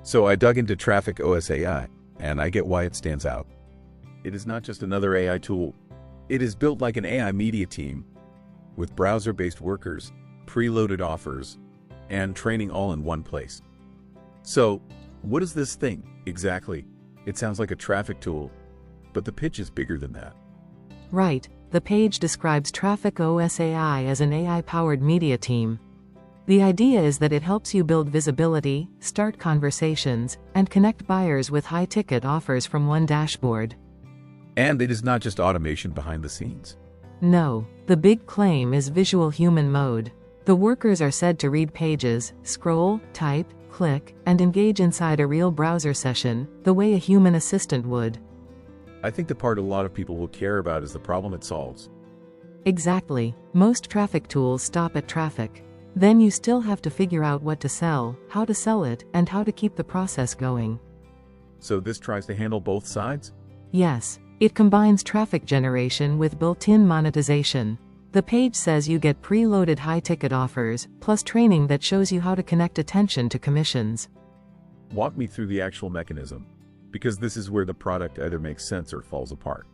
So I dug into TrafficOS AI, and I get why it stands out. It is not just another AI tool. It is built like an AI media team, with browser-based workers, preloaded offers, and training all in one place. So, what is this thing, exactly? It sounds like a traffic tool, but the pitch is bigger than that. Right, the page describes TrafficOS AI as an AI-powered media team. The idea is that it helps you build visibility, start conversations, and connect buyers with high-ticket offers from one dashboard. And it is not just automation behind the scenes. No, the big claim is visual human mode. The workers are said to read pages, scroll, type, click, and engage inside a real browser session, the way a human assistant would. I think the part a lot of people will care about is the problem it solves. Exactly. Most traffic tools stop at traffic. Then you still have to figure out what to sell, how to sell it, and how to keep the process going. So this tries to handle both sides? Yes. It combines traffic generation with built-in monetization. The page says you get preloaded high-ticket offers, plus training that shows you how to connect attention to commissions. Walk me through the actual mechanism, because this is where the product either makes sense or falls apart.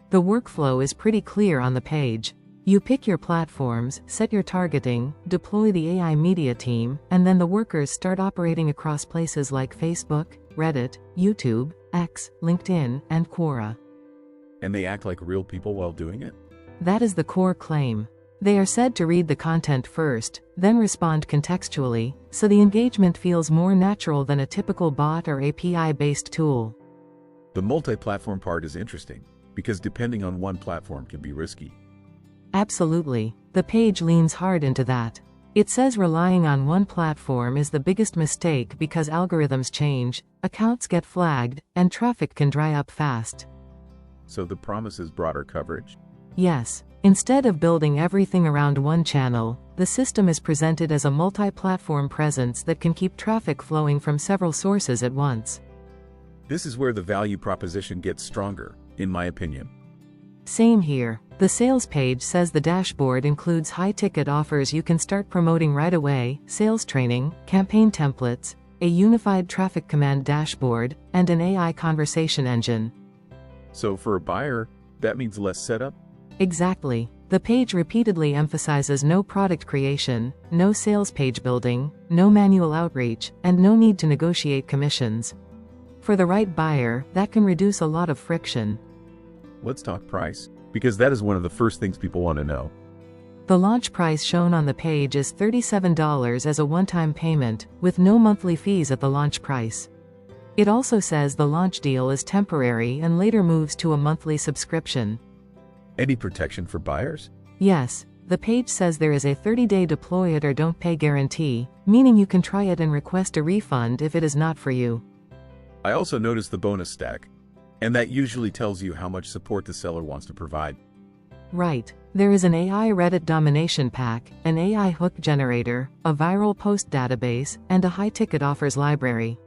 The workflow is pretty clear on the page. You pick your platforms, set your targeting, deploy the AI media team, and then the workers start operating across places like Facebook, Reddit, YouTube, X, LinkedIn, and Quora. And they act like real people while doing it? That is the core claim. They are said to read the content first, then respond contextually, so the engagement feels more natural than a typical bot or API-based tool. The multi-platform part is interesting, because depending on one platform can be risky. Absolutely. The page leans hard into that. It says relying on one platform is the biggest mistake because algorithms change, accounts get flagged, and traffic can dry up fast. So the promise is broader coverage? Yes. Instead of building everything around one channel, the system is presented as a multi-platform presence that can keep traffic flowing from several sources at once. This is where the value proposition gets stronger, in my opinion. Same here. The sales page says the dashboard includes high-ticket offers you can start promoting right away, sales training, campaign templates, a unified traffic command dashboard, and an AI conversation engine. So for a buyer, that means less setup? Exactly. The page repeatedly emphasizes no product creation, no sales page building, no manual outreach, and no need to negotiate commissions. For the right buyer, that can reduce a lot of friction. Let's talk price, because that is one of the first things people want to know. The launch price shown on the page is $37 as a one-time payment, with no monthly fees at the launch price. It also says the launch deal is temporary and later moves to a monthly subscription. Any protection for buyers? Yes. The page says there is a 30-day deploy it or don't pay guarantee, meaning you can try it and request a refund if it is not for you. I also noticed the bonus stack, and that usually tells you how much support the seller wants to provide. Right. There is an AI Reddit domination pack, an AI hook generator, a viral post database, and a high-ticket offers library.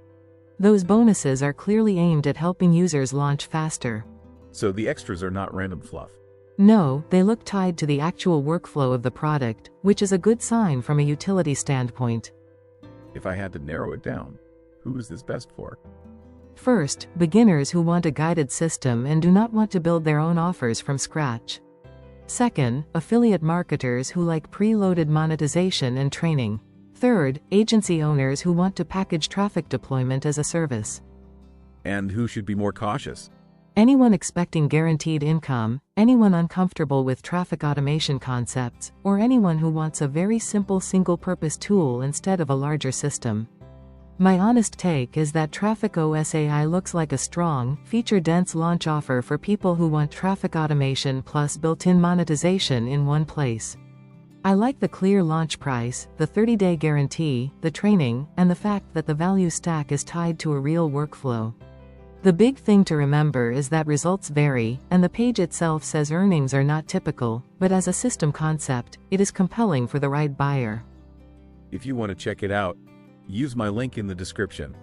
Those bonuses are clearly aimed at helping users launch faster. So the extras are not random fluff. No, they look tied to the actual workflow of the product, which is a good sign from a utility standpoint. If I had to narrow it down, who is this best for? First, beginners who want a guided system and do not want to build their own offers from scratch. Second, affiliate marketers who like preloaded monetization and training. Third, agency owners who want to package traffic deployment as a service. And who should be more cautious? Anyone expecting guaranteed income, anyone uncomfortable with traffic automation concepts, or anyone who wants a very simple single-purpose tool instead of a larger system. My honest take is that TrafficOS AI looks like a strong, feature-dense launch offer for people who want traffic automation plus built-in monetization in one place. I like the clear launch price, the 30-day guarantee, the training, and the fact that the value stack is tied to a real workflow. The big thing to remember is that results vary, and the page itself says earnings are not typical, but as a system concept, it is compelling for the right buyer. If you want to check it out, use my link in the description.